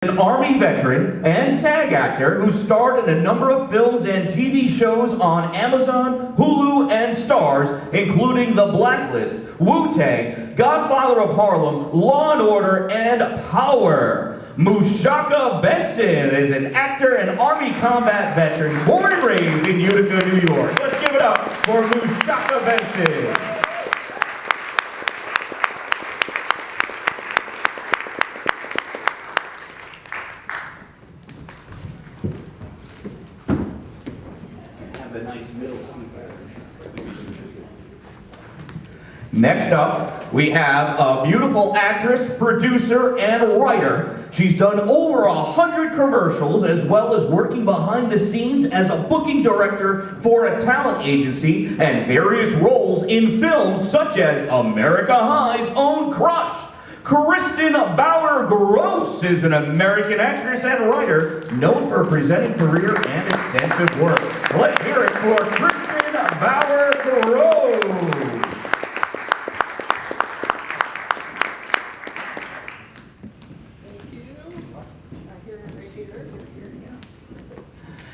An Army veteran and SAG actor who starred in a number of films and TV shows on Amazon, Hulu, and Starz, including The Blacklist, Wu-Tang, Godfather of Harlem, Law and Order, and Power. Mu-Shaka Benson is an actor and Army combat veteran born and raised in Utica, New York. Let's give it up for Mu-Shaka Benson. Next up, we have a beautiful actress, producer, and writer. She's done over 100 commercials, as well as working behind the scenes as a booking director for a talent agency and various roles in films such as America High's own Crush. Kristin Bauer-Gross is an American actress and writer known for her presenting career and extensive work. Let's hear it for Kristin Bauer-Gross.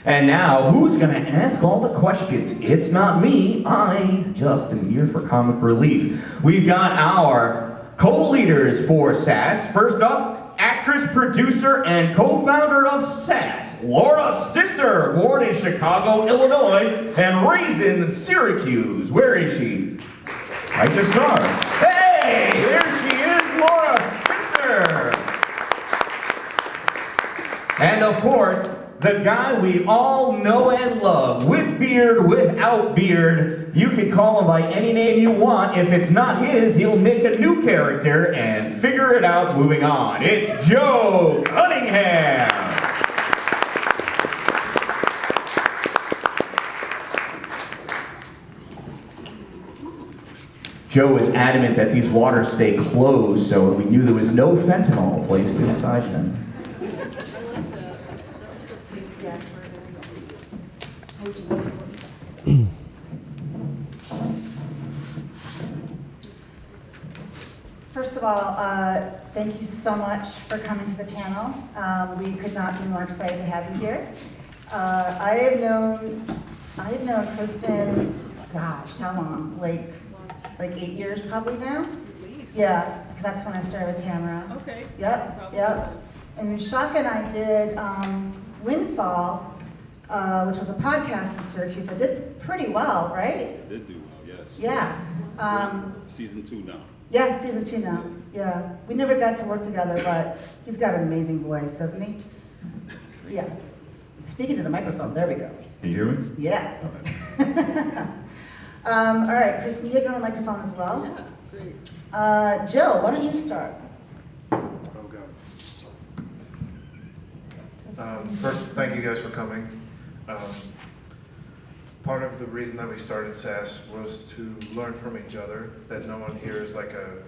And now, who's going to ask all the questions? It's not me. I just am here for comic relief. We've got our co-leaders for SAS. First up, actress, producer, and co-founder of SAS, Laura Stisser, born in Chicago, Illinois, and raised in Syracuse. Where is she? I just saw her. Hey, there she is, Laura Stisser. And of course, the guy we all know and love, with beard, without beard. You can call him by any name you want. If it's not his, he'll make a new character and figure it out moving on. It's Joe Cunningham. Joe was adamant that these waters stay closed, so we knew there was no fentanyl placed inside them. First of all, thank you so much for coming to the panel. We could not be more excited to have you here. I have known Kristin, gosh, how long? Like 8 years probably now? Yeah, because that's when I started with Tamara. Okay. Yep. And Mu-Shaka and I did Windfall, which was a podcast in Syracuse. I did pretty well, right? It did do well, yes. Yeah. Season 2 now. Yeah, season 2 now. Yeah. We never got to work together, but he's got an amazing voice, doesn't he? Yeah. Speaking to the microphone, there we go. Can you hear me? Yeah. Okay. All right, Kristin, you get on the microphone as well. Yeah, great. Jill, why don't you start? First, thank you guys for coming. Part of the reason that we started SAS was to learn from each other, that no one here is like a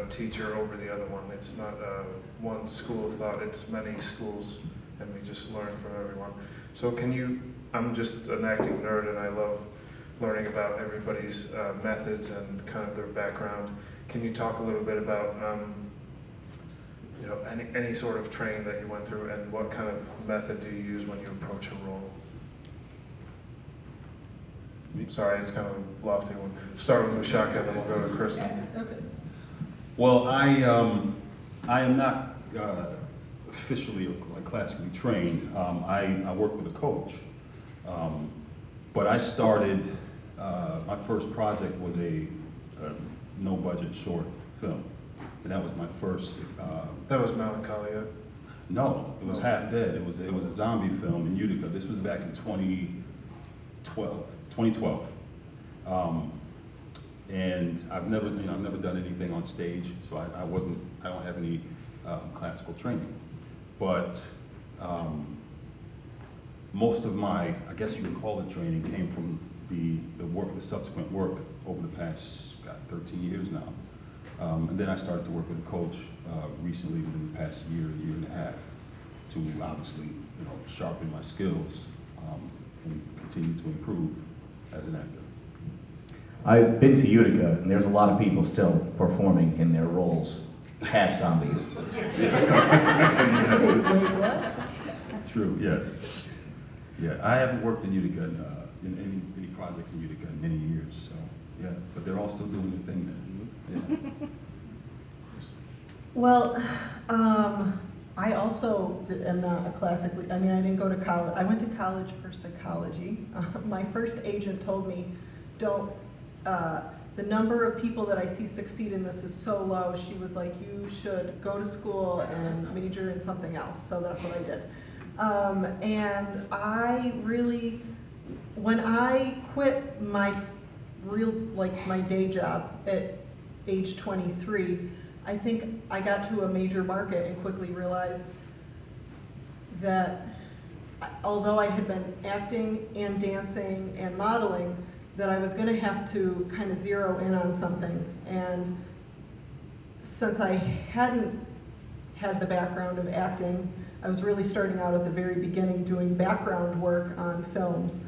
teacher over the other one. It's not one school of thought, it's many schools, and we just learn from everyone. So I'm just an acting nerd, and I love learning about everybody's methods and kind of their background. Can you talk a little bit about any sort of training that you went through, and what kind of method do you use when you approach a role? Sorry, it's kind of a lofty one. Start with Mu-Shaka, and then we'll go to Kristin. Okay. Well, I am not officially or classically trained. I work with a coach, but I started. My first project was a no-budget short film, and that was my first. That was Melancholia. No, it was Half Dead. It was a zombie film in Utica. This was back in 2012. And I've never done anything on stage, so I don't have any classical training. But most of my, I guess you would call it training, came from the subsequent work over the past 13 years now. And then I started to work with a coach recently within the past year and a half to obviously sharpen my skills and continue to improve as an actor. I've been to Utica, and there's a lot of people still performing in their roles, half zombies. Wait, what? True, yes. Yeah, I haven't worked in Utica, in any projects in Utica in many years, so, yeah, but they're all still doing their thing there. Yeah. Well, I also am not a classically, I mean, I didn't go to college. I went to college for psychology. My first agent told me, don't, the number of people that I see succeed in this is so low. She was like, you should go to school and major in something else. So that's what I did. And I really, when I quit my my day job at age 23, I think I got to a major market and quickly realized that although I had been acting and dancing and modeling, that I was going to have to kind of zero in on something. And since I hadn't had the background of acting, I was really starting out at the very beginning doing background work on films.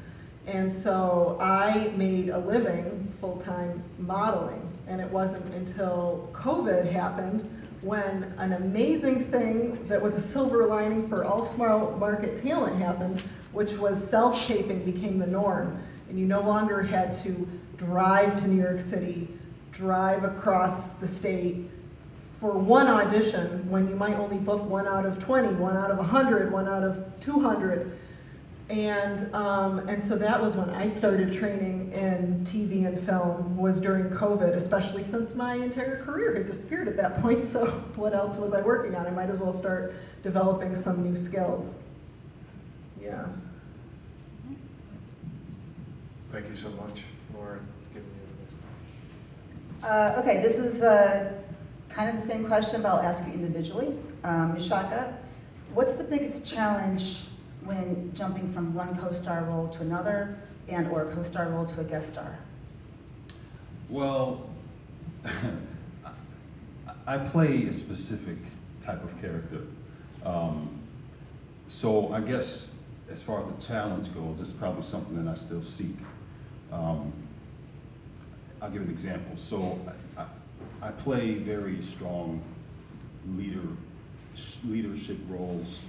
And so I made a living full-time modeling. And it wasn't until COVID happened when an amazing thing that was a silver lining for all small market talent happened, which was self-taping became the norm. And you no longer had to drive to New York City, drive across the state for one audition when you might only book 1 out of 20, 1 out of 100, 1 out of 200. And so that was when I started training in TV and film, was during COVID, especially since my entire career had disappeared at that point. So what else was I working on? I might as well start developing some new skills. Yeah. Thank you so much for giving me Okay, this is kind of the same question, but I'll ask you individually. Mu-Shaka, what's the biggest challenge when jumping from one co-star role to another and or a co-star role to a guest star? Well, I play a specific type of character. So I guess as far as the challenge goes, it's probably something that I still seek. I'll give an example. So I play very strong leadership roles,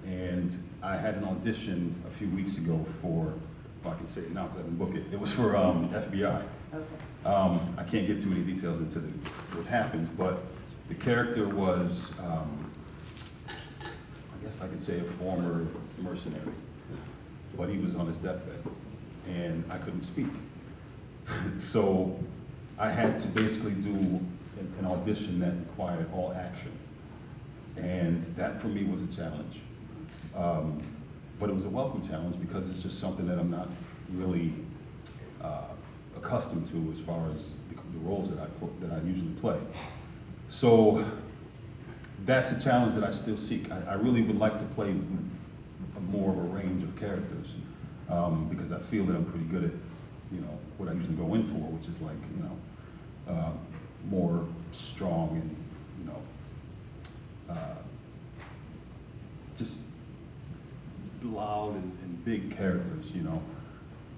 and I had an audition a few weeks ago for, well, I can say it now because I didn't book it. It was for FBI. Okay. I can't give too many details into what happens, but the character was, I guess I could say a former mercenary, but he was on his deathbed, and I couldn't speak. So I had to basically do an audition that required all action, and that for me was a challenge. But it was a welcome challenge because it's just something that I'm not really accustomed to as far as the roles that I usually play. So that's a challenge that I still seek. I really would like to play more of a range of characters because I feel that I'm pretty good at, what I usually go in for, which is like, more strong and, just loud and big characters,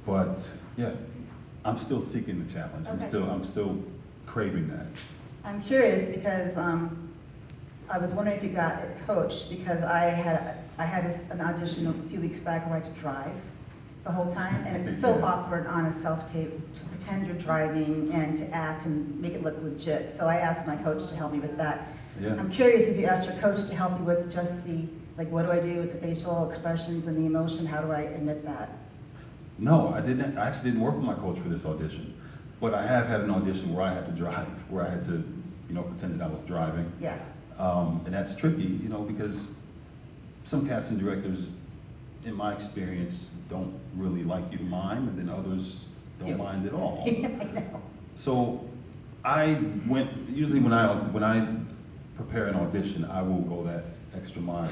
But yeah, I'm still seeking the challenge. Okay. I'm still craving that. I'm curious because I was wondering if you got a coach, because I had an audition a few weeks back where I had to drive the whole time, and it's so Yeah. awkward on a self-tape to pretend you're driving and to act and make it look legit. So I asked my coach to help me with that. Yeah. I'm curious if you asked your coach to help you with just what do I do with the facial expressions and the emotion? How do I emit that? No, I didn't. I actually didn't work with my coach for this audition, but I have had an audition where I had to drive, where I had to, pretend that I was driving. Yeah. And that's tricky, because some casting directors, in my experience, don't really like you to mime, and then others don't mind at all. I know. So usually when I prepare an audition, I will go that extra mile,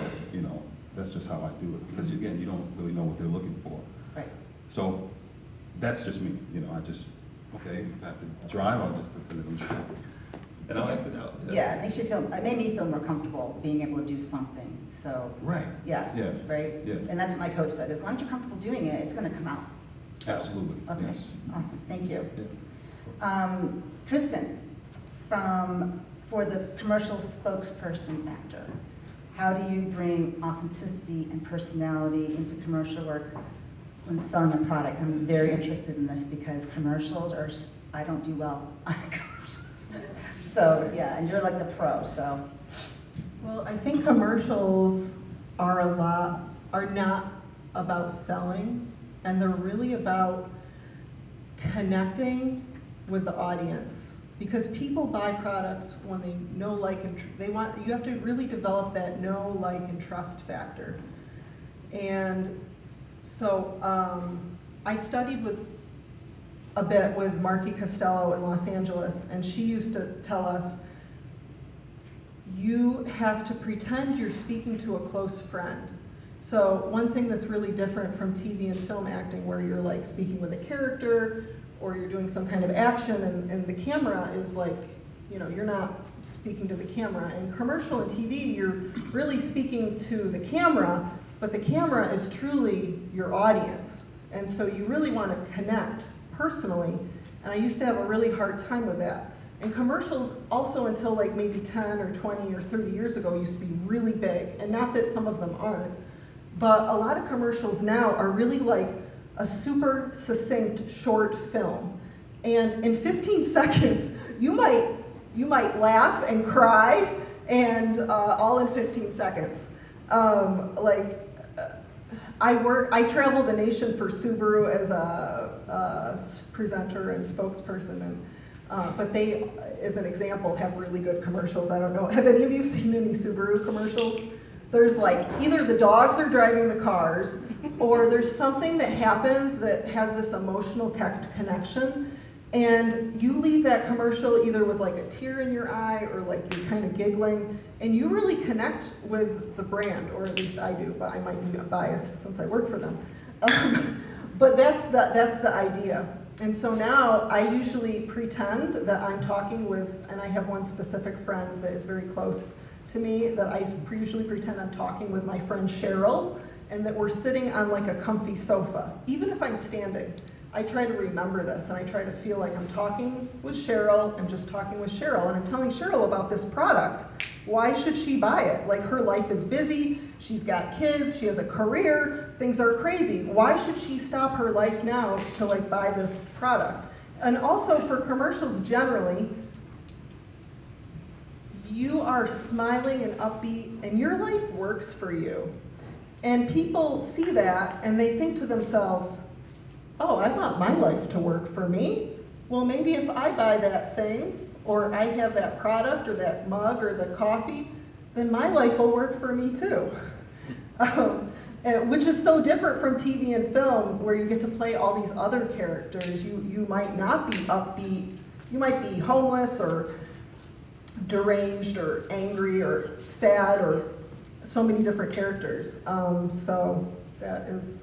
that's just how I do it. Because again, you don't really know what they're looking for. Right. So that's just me, okay, if I have to drive, I'll just pretend that I'm driving. And I like it out. Yeah, it made me feel more comfortable being able to do something, so. Right. Yeah. Yeah. Right? Yeah. And that's what my coach said, as long as you're comfortable doing it, it's gonna come out. So, Absolutely, Okay, yes. awesome, thank you. Yeah. Kristin, for the commercial spokesperson actor, how do you bring authenticity and personality into commercial work when selling a product? I'm very interested in this because commercials are, I don't do well on commercials. So yeah, and you're like the pro, so. Well, I think commercials are not about selling, and they're really about connecting with the audience. Because people buy products when they know, like, and you have to really develop that know, like, and trust factor. And so I studied a bit with Marky Costello in Los Angeles, and she used to tell us, you have to pretend you're speaking to a close friend. So one thing that's really different from TV and film acting, where you're like speaking with a character, or you're doing some kind of action, and the camera is like, you know, you're not speaking to the camera. In commercial and TV, you're really speaking to the camera, but the camera is truly your audience. And so you really want to connect personally. And I used to have a really hard time with that. And commercials also, until like maybe 10 or 20 or 30 years ago, used to be really big. And not that some of them aren't, but a lot of commercials now are really like a super succinct short film. And in 15 seconds, you might laugh and cry, and all in 15 seconds. I travel the nation for Subaru as a presenter and spokesperson, and but they, as an example, have really good commercials. I don't know, have any of you seen any Subaru commercials? There's like, either the dogs are driving the cars, or there's something that happens that has this emotional connection, and you leave that commercial either with like a tear in your eye, or like you're kind of giggling, and you really connect with the brand, or at least I do, but I might be biased since I work for them. But that's the idea. And so now I usually pretend that I'm talking with, and I have one specific friend that is very close to me, that I usually pretend I'm talking with my friend Cheryl, and that we're sitting on like a comfy sofa. Even if I'm standing, I try to remember this, and I try to feel like I'm talking with Cheryl, I'm just talking with Cheryl, and I'm telling Cheryl about this product. Why should she buy it? Like, her life is busy, she's got kids, she has a career, things are crazy. Why should she stop her life now to like buy this product? And also for commercials generally, you are smiling and upbeat, and your life works for you. And people see that, and they think to themselves, oh, I want my life to work for me. Well, maybe if I buy that thing, or I have that product, or that mug, or the coffee, then my life will work for me too. Which is so different from TV and film, where you get to play all these other characters. You might not be upbeat, you might be homeless, or deranged, or angry, or sad, or so many different characters. So that is.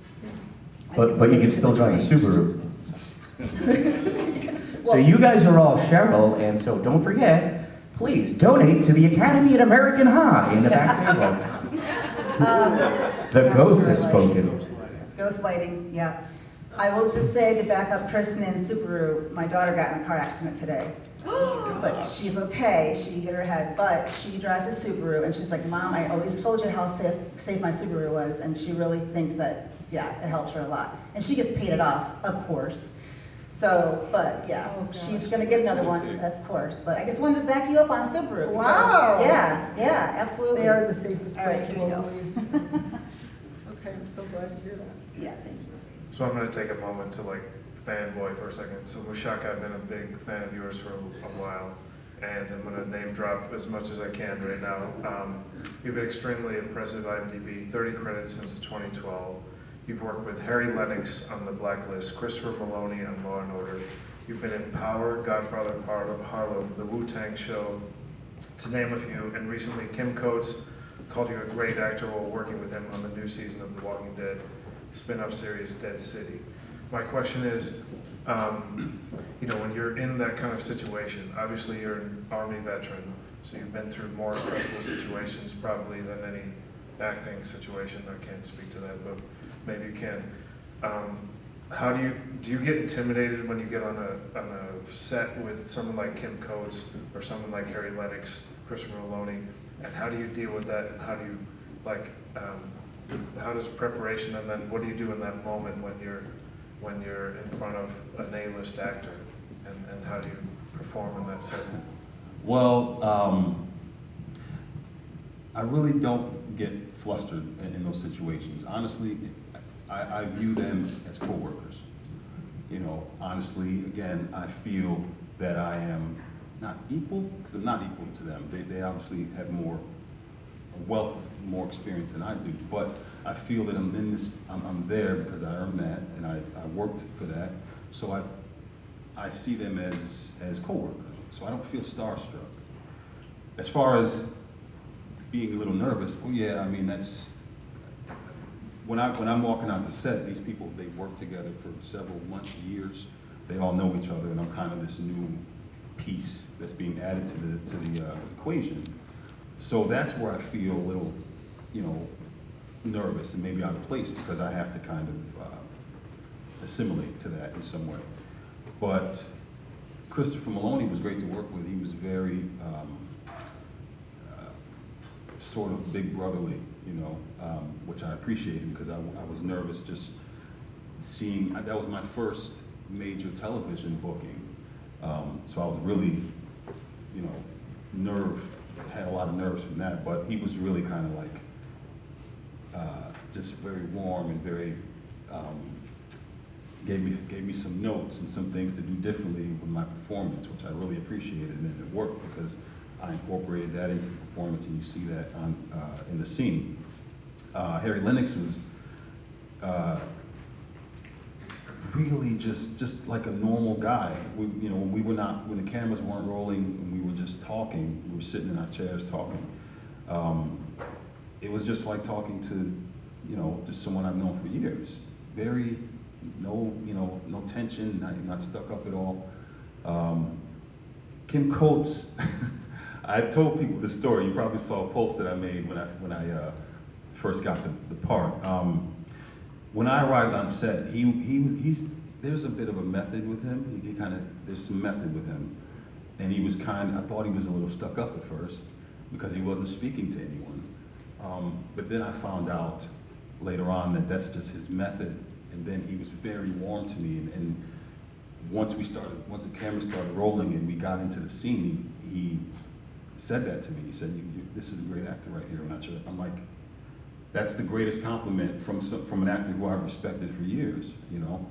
But you can still drive a Subaru. So you guys are all Cheryl, and so don't forget, please donate to the Academy at American High in the back table. The ghost has spoken. Ghost lighting, yeah. I will just say, to back up Kristin and Subaru, my daughter got in a car accident today. But she's okay, she hit her head, but she drives a Subaru, and she's like, Mom, I always told you how safe my Subaru was, and she really thinks that, yeah, it helps her a lot. And she gets paid it off, of course. So, but yeah, she's gonna get another one, of course. But I just wanted to back you up on Subaru. Wow. Yeah, absolutely. They are the safest All right, brand here you go. globally. Okay, I'm so glad to hear that. Yeah, thank you. So I'm going to take a moment to like fanboy for a second. So Mu-Shaka, I've been a big fan of yours for a while, and I'm going to name drop as much as I can right now. You have an extremely impressive IMDb, 30 credits since 2012. You've worked with Harry Lennox on The Blacklist, Christopher Maloney on Law & Order. You've been in Power, Godfather of Harlem, The Wu-Tang Show, to name a few. And recently, Kim Coates called you a great actor while working with him on the new season of The Walking Dead spin-off series, Dead City. My question is, you know, when you're in that kind of situation, obviously you're an Army veteran, so you've been through more stressful situations probably than any acting situation. I can't speak to that, but maybe you can. How do you get intimidated when you get on a set with someone like Kim Coates or someone like Harry Lennox, Christopher Maloney, And how do you deal with that, and how do you, like, how does preparation, and then what do you do in that moment when you're in front of an A-list actor, and how do you perform in that setting? Well, I really don't get flustered in those situations. Honestly, I view them as co-workers. You know, honestly, again, I feel that I am not equal, because I'm not equal to them. They obviously have more wealth, more experience than I do, but I feel that I'm in this, I'm there because I earned that, and I worked for that, so I see them as co-workers, so I don't feel starstruck. As far as being a little nervous, well, yeah, I mean, that's, when I'm walking out the set, these people, they work together for several months, years, they all know each other, and I'm kind of this new piece that's being added to the equation. So that's where I feel a little, you know, nervous and maybe out of place, because I have to kind of assimilate to that in some way. But Christopher Maloney was great to work with. He was very sort of big brotherly, you know, which I appreciated, because I was nervous just seeing, that was my first major television booking. So I was really, you know, had a lot of nerves from that, but he was really kind of like, just very warm and very, gave me some notes and some things to do differently with my performance, which I really appreciated, and it worked because I incorporated that into the performance, and you see that in the scene. Harry Lennox was really just like a normal guy. You know, when the cameras weren't rolling and we were just talking, we were sitting in our chairs talking. It was just like talking to, you know, just someone I've known for years. Very, no tension, not stuck up at all. Kim Coates, I told people the story. You probably saw a post that I made when I first got the part. When I arrived on set, there's a bit of a method with him. There's some method with him. And I thought he was a little stuck up at first because he wasn't speaking to anyone. But then I found out later on that that's just his method. And then he was very warm to me. And once the camera started rolling and we got into the scene, he said that to me. He said, "This is a great actor right here." I'm like, that's the greatest compliment from an actor who I've respected for years, you know.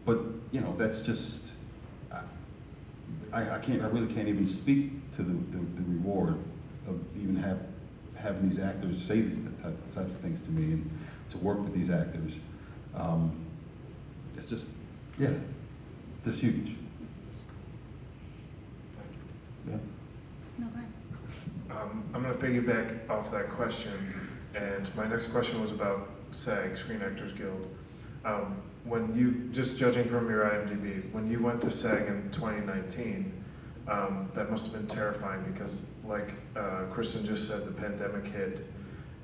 But you know, that's just, I really can't even speak to the reward of even having these actors say these types of things to me, and to work with these actors. It's just, yeah, just huge. Yeah. No, go ahead. I'm going to piggyback off that question, and my next question was about SAG, Screen Actors Guild. When you, just judging from your IMDb, when you went to SAG in 2019, that must have been terrifying because, like Kristin just said, the pandemic hit,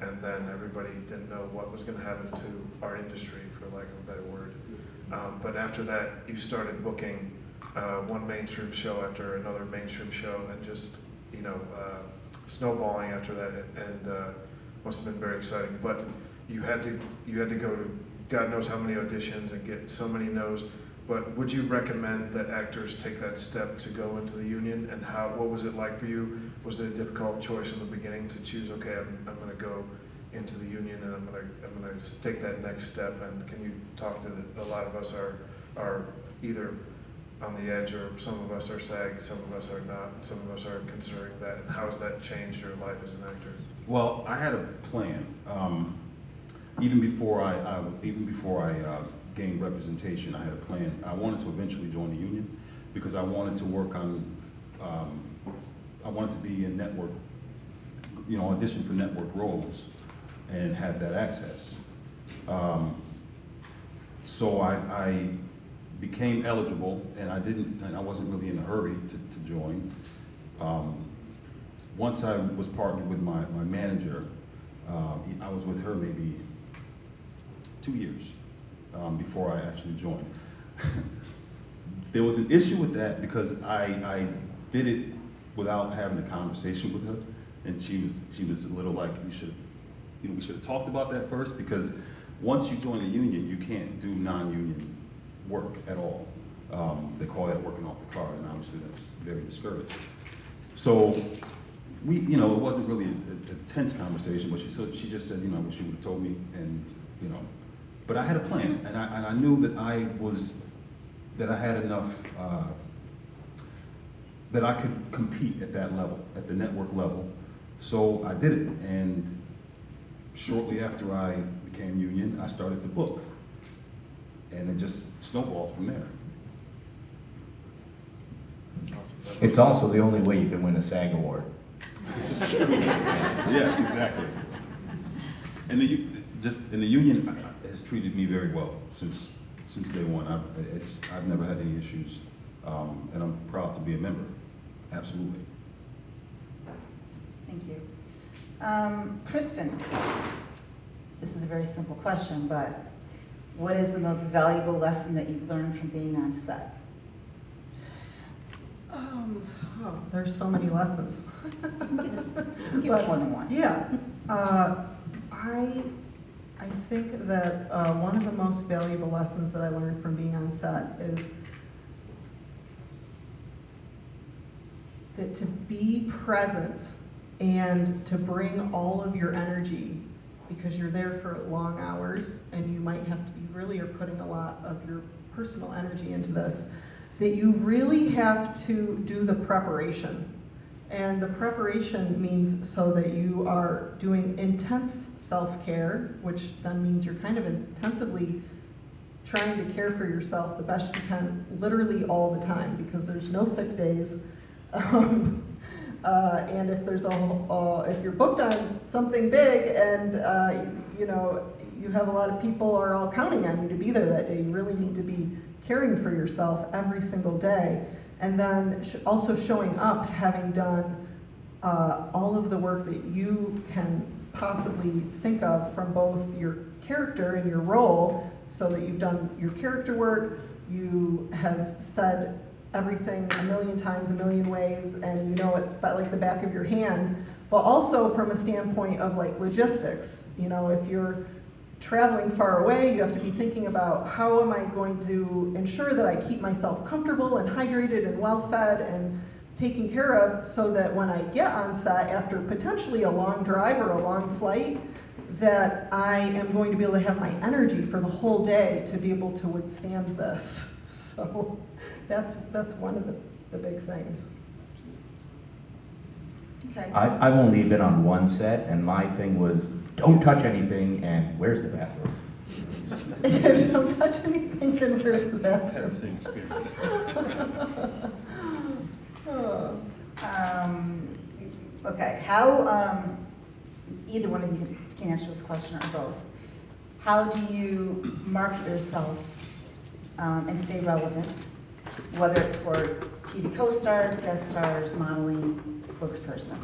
and then everybody didn't know what was going to happen to our industry, for lack of a better word. But after that, you started booking one mainstream show after another mainstream show, and just, you know, snowballing after that, and must have been very exciting. But you had to go to God knows how many auditions and get so many no's. But would you recommend that actors take that step to go into the union? And what was it like for you? Was it a difficult choice in the beginning to choose? Okay, I'm going to go into the union, and I'm going to take that next step. And can you talk to a lot of us are either on the edge, or some of us are SAG, some of us are not, some of us are considering that, and how has that changed your life as an actor? Well, I had a plan. Even before I gained representation, I had a plan. I wanted to eventually join the union because I wanted to work on, I wanted to be in network, you know, audition for network roles and have that access. So I became eligible, and I wasn't really in a hurry to join. Once I was partnered with my manager, I was with her maybe 2 years before I actually joined. There was an issue with that because I did it without having a conversation with her. And she was a little like, we should have talked about that first, because once you join the union, you can't do non-union work at all. They call that working off the card, and obviously that's very discouraged. So it wasn't really a tense conversation, but she just said, she would have told me, and but I had a plan, and I knew that I had enough, that I could compete at that level, at the network level. So I did it, and shortly after I became union, I started to book, and it just snowballed from there. That's awesome. It's also the only way you can win a SAG award. This is true. Yes, exactly. And the union has treated me very well since day one. I've never had any issues, and I'm proud to be a member. Absolutely. Thank you. Kristin, this is a very simple question, but what is the most valuable lesson that you've learned from being on set? There's so many lessons. Give us more than one. Yeah. I think that one of the most valuable lessons that I learned from being on set is that to be present and to bring all of your energy, because you're there for long hours and you might have to be really are putting a lot of your personal energy into this, that you really have to do the preparation. And the preparation means so that you are doing intense self-care, which then means you're kind of intensively trying to care for yourself the best you can, literally all the time, because there's no sick days. And if there's if you're booked on something big and you have a lot of people are all counting on you to be there that day, you really need to be caring for yourself every single day. And then also showing up, having done all of the work that you can possibly think of from both your character and your role, so that you've done your character work, you have said everything a million times, a million ways, and you know it but like the back of your hand, but also from a standpoint of like logistics. If you're traveling far away, you have to be thinking about how am I going to ensure that I keep myself comfortable and hydrated and well-fed and taken care of, so that when I get on set after potentially a long drive or a long flight, that I am going to be able to have my energy for the whole day to be able to withstand this. So that's one of the big things. Okay. I've only been on one set, and my thing was, don't touch anything, and where's the bathroom? If you don't touch anything, then where's the I've had bathroom? the same experience. Oh. Okay, how, either one of you can answer this question or both. How do you market yourself and stay relevant, whether it's for TV co-stars, guest stars, modeling, spokesperson?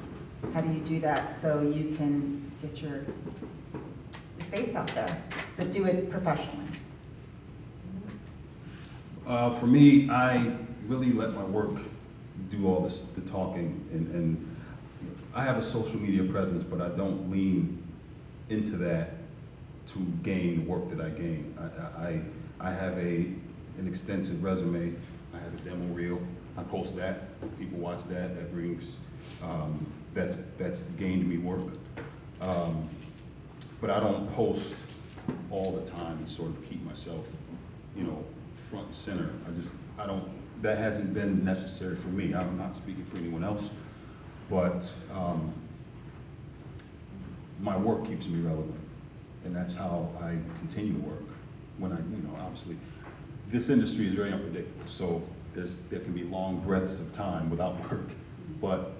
How do you do that so you can get your face out there, but do it professionally? For me, I really let my work do all the talking, and I have a social media presence, but I don't lean into that to gain the work that I gain. I have an extensive resume. I have a demo reel. I post that. People watch that. That brings that's gained me work. But I don't post all the time and sort of keep myself, front and center. I don't. That hasn't been necessary for me. I'm not speaking for anyone else, but my work keeps me relevant, and that's how I continue to work. When obviously, this industry is very unpredictable, so there can be long breaths of time without work, but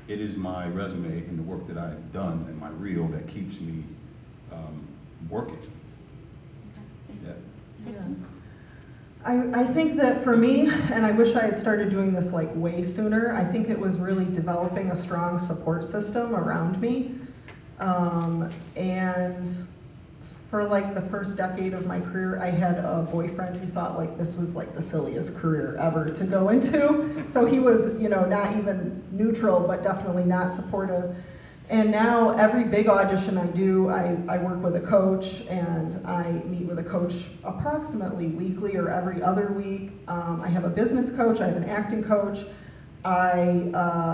it is my resume and the work that I've done and my reel that keeps me working. Yeah. Yeah. I think that for me, and I wish I had started doing this like way sooner, I think it was really developing a strong support system around me. And for like the first decade of my career, I had a boyfriend who thought like this was like the silliest career ever to go into. So he was, you know, not even neutral, but definitely not supportive. And now every big audition I do, I work with a coach, and I meet with a coach approximately weekly or every other week. I have a business coach, I have an acting coach. I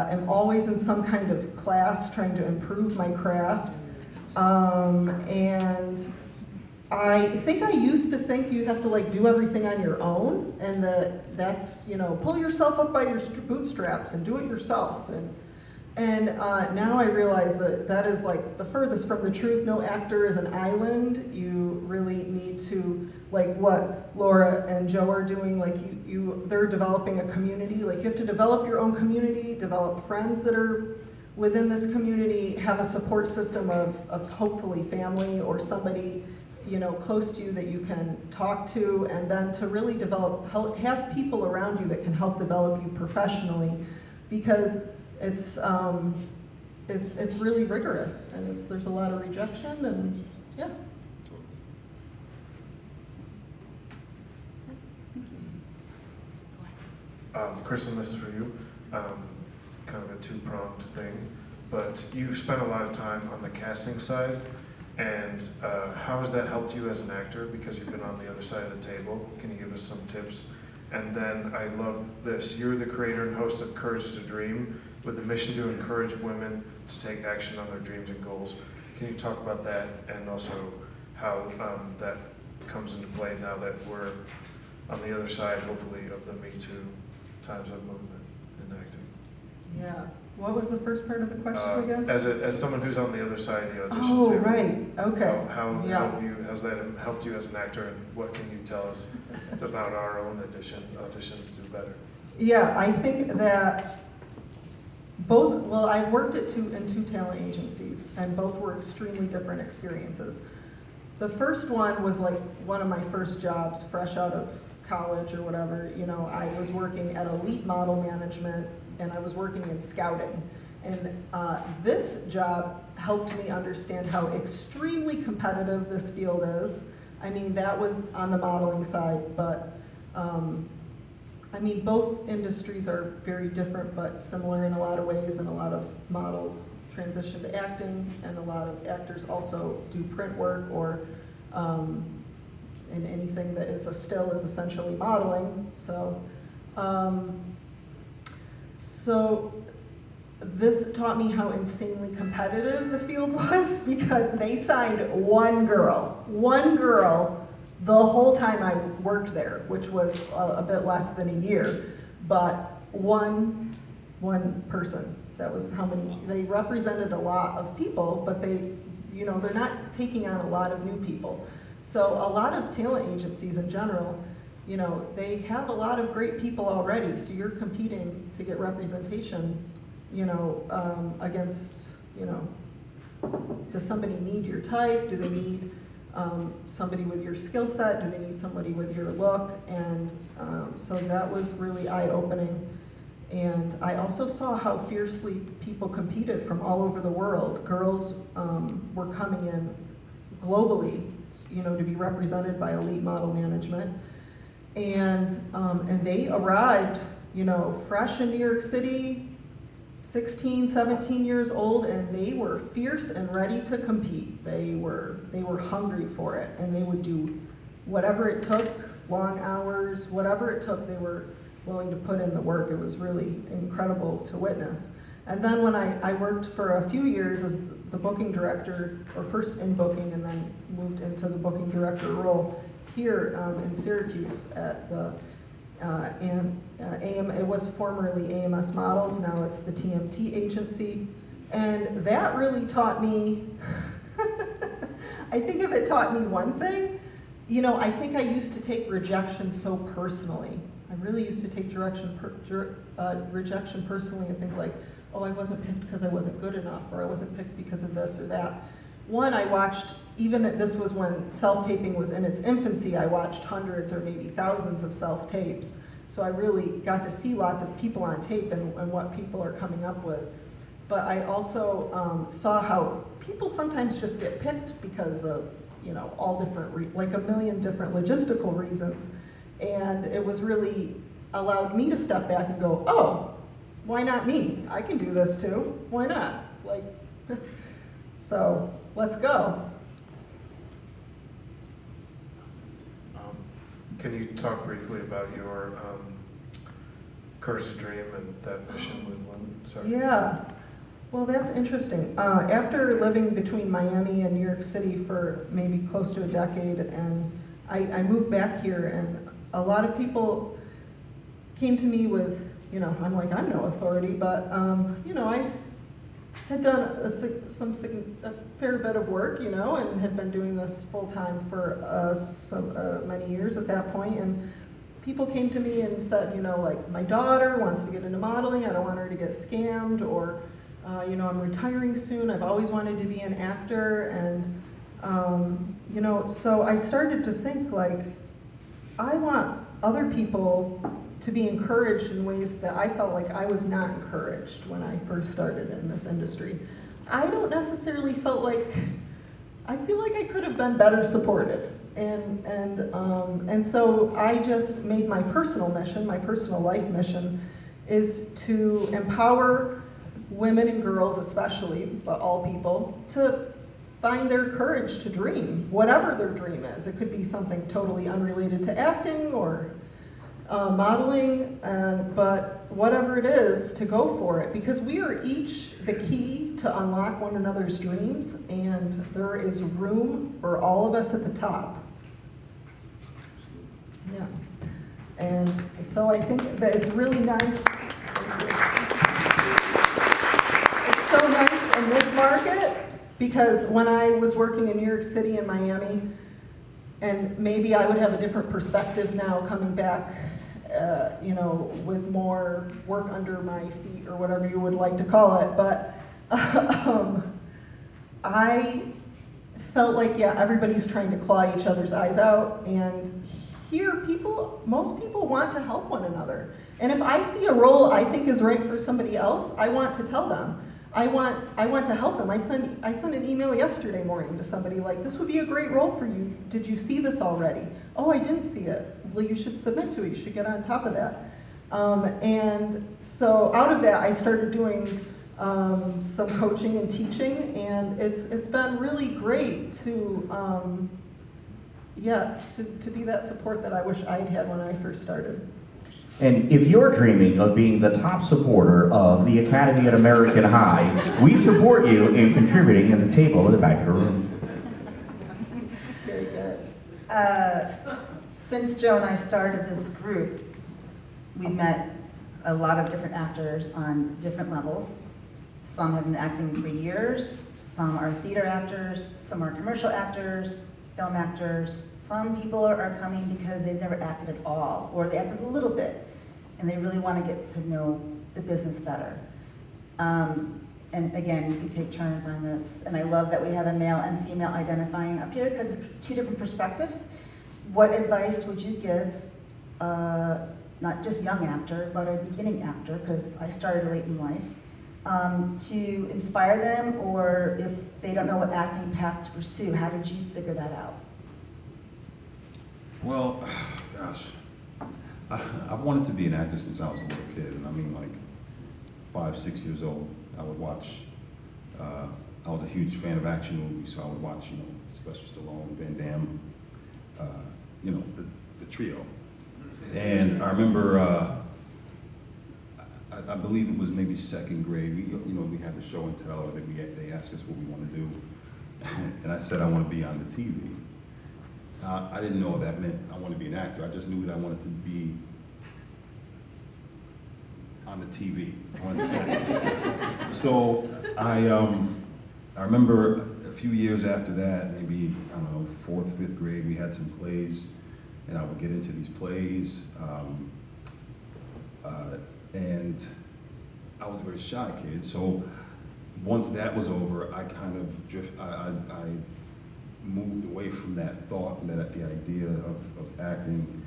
am always in some kind of class trying to improve my craft. And I think I used to think you have to like do everything on your own, and that's, you know, pull yourself up by your bootstraps and do it yourself. And now I realize that that is like the furthest from the truth. No actor is an island. You really need to, like what Laura and Joe are doing, like they're developing a community. Like you have to develop your own community, develop friends that are within this community, have a support system of hopefully family or somebody, you know, close to you that you can talk to, and then to really have people around you that can help develop you professionally, because it's really rigorous, and there's a lot of rejection, and yeah. Kristin, this is for you. Kind of a two-pronged thing, but you've spent a lot of time on the casting side, and how has that helped you as an actor, because you've been on the other side of the table? Can you give us some tips? And then I love this. You're the creator and host of Courage to Dream, with the mission to encourage women to take action on their dreams and goals. Can you talk about that, and also how that comes into play now that we're on the other side, hopefully, of the Me Too times of movement in acting? Yeah. What was the first part of the question again? As someone who's on the other side of the audition Oh, table. right. Okay. How's that helped you as an actor, and what can you tell us about our own auditions to do better? Yeah, I think that I've worked in two talent agencies, and both were extremely different experiences. The first one was like one of my first jobs, fresh out of college or whatever. You know, I was working at Elite Model Management, and I was working in scouting. And this job helped me understand how extremely competitive this field is. I mean, that was on the modeling side, but I mean, both industries are very different but similar in a lot of ways, and a lot of models transition to acting, and a lot of actors also do print work, or and anything that is a still is essentially modeling. So, so this taught me how insanely competitive the field was, because they signed one girl the whole time I worked there, which was a bit less than a year, but one person. That was how many. They represented a lot of people, but they, you know, they're not taking on a lot of new people. So a lot of talent agencies in general, you know, they have a lot of great people already, so you're competing to get representation, you know, against, you know, does somebody need your type? Do they need somebody with your skill set? Do they need somebody with your look? And so that was really eye-opening. And I also saw how fiercely people competed from all over the world. Girls were coming in globally, you know, to be represented by Elite Model Management. And they arrived, you know, fresh in New York City, 16, 17 years old, and they were fierce and ready to compete. They were hungry for it, and they would do whatever it took, long hours, whatever it took, they were willing to put in the work. It was really incredible to witness. And then when I worked for a few years as the booking director, or first in booking and then moved into the booking director role here in Syracuse at the it was formerly AMS Models, now it's the TMT agency. And that really taught me, I think if it taught me one thing, you know, I think I used to take rejection so personally. I really used to take rejection personally and think like, oh, I wasn't picked because I wasn't good enough, or I wasn't picked because of this or that. One, I watched, this was when self-taping was in its infancy, I watched hundreds or maybe thousands of self-tapes. So I really got to see lots of people on tape and what people are coming up with. But I also saw how people sometimes just get picked because of you know, all different, like a million different logistical reasons. And it was really allowed me to step back and go, oh, why not me? I can do this too. Why not? Like, so let's go. Can you talk briefly about your Courage to Dream and that mission with women? Sorry. Yeah. Well, that's interesting. After living between Miami and New York City for maybe close to a decade, and I moved back here, and a lot of people came to me with, you know, I'm like, I'm no authority, but, you know, I had done a fair bit of work, you know, and had been doing this full time for many years at that point, and people came to me and said, you know, like, my daughter wants to get into modeling, I don't want her to get scammed, or, you know, I'm retiring soon, I've always wanted to be an actor, and, you know, so I started to think, like, I want other people to be encouraged in ways that I felt like I was not encouraged when I first started in this industry. I don't necessarily felt like, I feel like I could have been better supported. And so I just made my personal mission, my personal life mission, is to empower women and girls especially, but all people, to find their courage to dream, whatever their dream is. It could be something totally unrelated to acting or modeling, but whatever it is, to go for it, because we are each the key to unlock one another's dreams, and there is room for all of us at the top. Yeah, and so I think that it's really nice. It's so nice in this market, because when I was working in New York City and Miami, and maybe I would have a different perspective now coming back, you know, with more work under my feet or whatever you would like to call it, but I felt like, yeah, everybody's trying to claw each other's eyes out, and here most people want to help one another. And if I see a role I think is right for somebody else, I want to tell them. I want to help them. I sent an email yesterday morning to somebody like, this would be a great role for you. Did you see this already? Oh, I didn't see it. Well, you should submit to it. You should get on top of that. And so out of that, I started doing some coaching and teaching, and it's been really great to be that support that I wish I had when I first started. And if you're dreaming of being the top supporter of the Academy at American High, we support you in contributing at the table in the back of the room. Very good. Since Joe and I started this group, we've met a lot of different actors on different levels. Some have been acting for years, some are theater actors, some are commercial actors, film actors. Some people are coming because they've never acted at all, or they acted a little bit, and they really want to get to know the business better. And again, you can take turns on this, and I love that we have a male and female identifying up here, because it's two different perspectives. What advice would you give, not just young actor, but a beginning actor, because I started late in life, to inspire them, or if they don't know what acting path to pursue, how did you figure that out? Well, gosh, I've wanted to be an actor since I was a little kid, and I mean, like 5, 6 years old, I would watch. I was a huge fan of action movies, so I would watch, you know, Sylvester Stallone, Van Damme, you know, the trio. And I remember, I believe it was maybe 2nd grade. We had the show and tell, or they asked us what we want to do, and I said I want to be on the TV. I didn't know that meant I wanted to be an actor. I just knew that I wanted to be on the TV. So I remember a few years after that, maybe, I don't know, 4th, 5th grade, we had some plays, and I would get into these plays, and I was a very shy kid. So once that was over, I kind of I moved away from that thought and the idea of acting,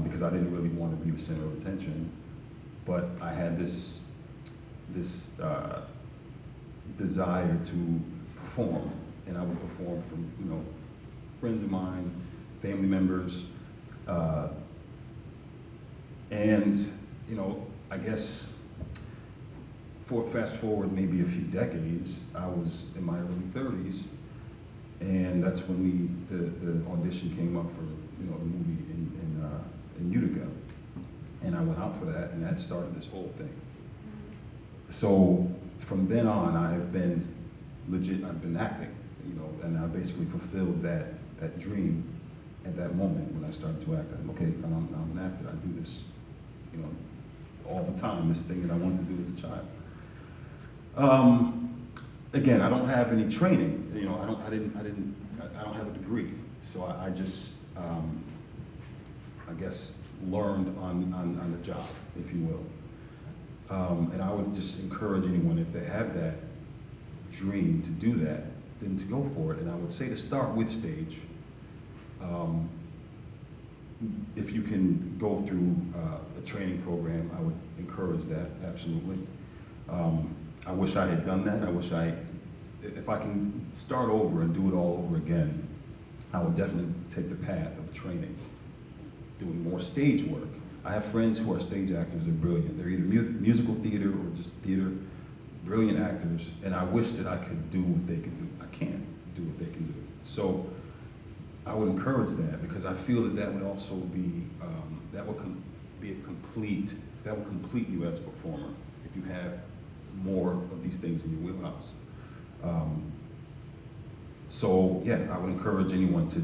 because I didn't really want to be the center of attention. But I had this desire to perform, and I would perform from, you know, friends of mine, family members, and you know, I guess fast forward maybe a few decades, I was in my early 30s, and that's when the audition came up for, you know, the movie in Utica, and I went out for that, and that started this whole thing. So from then on, I have been legit. I've been acting, you know, and I basically fulfilled that dream at that moment when I started to act. I'm okay. I'm an actor. I do this, you know, all the time. This thing that I wanted to do as a child. Again, I don't have any training. You know, I don't have a degree. So I just, I guess, learned on the job, if you will. And I would just encourage anyone, if they have that dream to do that, then to go for it. And I would say to start with stage. If you can go through a training program, I would encourage that, absolutely. I wish I had done that. If I can start over and do it all over again, I would definitely take the path of training, doing more stage work. I have friends who are stage actors. They're brilliant. They're either musical theater or just theater, brilliant actors, and I wish that I could do what they could do. I can't do what they can do. So I would encourage that, because I feel that would also be, that would complete you as a performer if you have more of these things in your wheelhouse. So yeah, I would encourage anyone to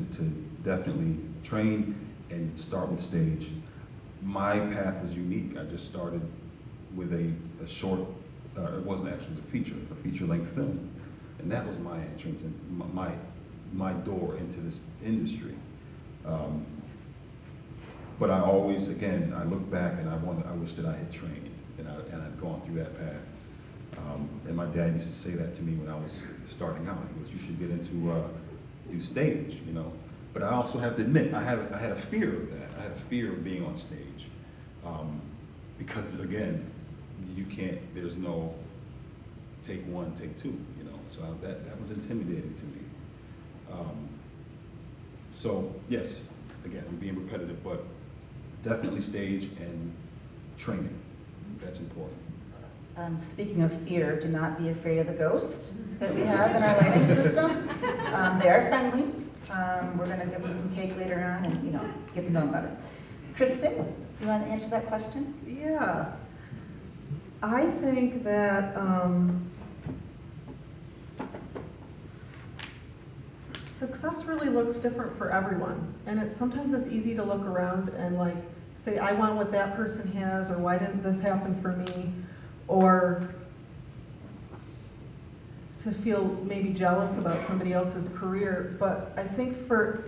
definitely train and start with stage. My path was unique. I just started with a short, it wasn't actually, it was a feature-length film. And that was my entrance and my door into this industry. But I always, again, I look back and I wish that I had trained and I'd gone through that path. And my dad used to say that to me when I was starting out. He goes, "You should get into do stage, you know." But I also have to admit, I had a fear of that. I had a fear of being on stage, because again, you can't. There's no take one, take two, you know. So that was intimidating to me. So yes, again, I'm being repetitive, but definitely stage and training. That's important. Speaking of fear, do not be afraid of the ghost that we have in our lighting system. They are friendly. We're going to give them some cake later on and, you know, get to know them better. Kristin, do you want to answer that question? Yeah. I think that success really looks different for everyone. And sometimes it's easy to look around and like say, I want what that person has, or why didn't this happen for me? Or to feel maybe jealous about somebody else's career. But I think for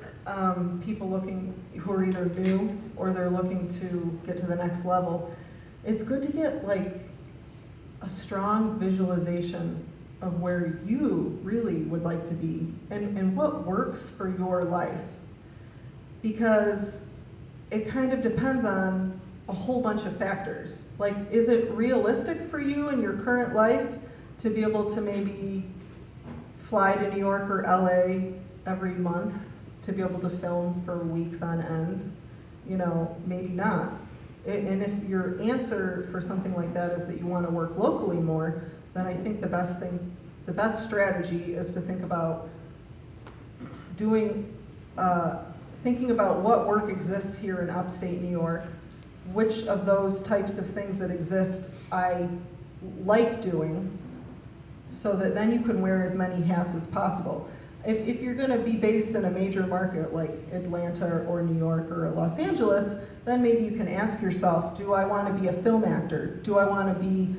people who are either new or they're looking to get to the next level, it's good to get like a strong visualization of where you really would like to be and what works for your life. Because it kind of depends on a whole bunch of factors. Like, is it realistic for you in your current life to be able to maybe fly to New York or LA every month to be able to film for weeks on end? You know, maybe not. And if your answer for something like that is that you want to work locally more, then I think the best strategy is to think about thinking about what work exists here in upstate New York, which of those types of things that exist I like doing, so that then you can wear as many hats as possible. If you're going to be based in a major market like Atlanta or New York or Los Angeles, then maybe you can ask yourself, do I want to be a film actor? Do I want to be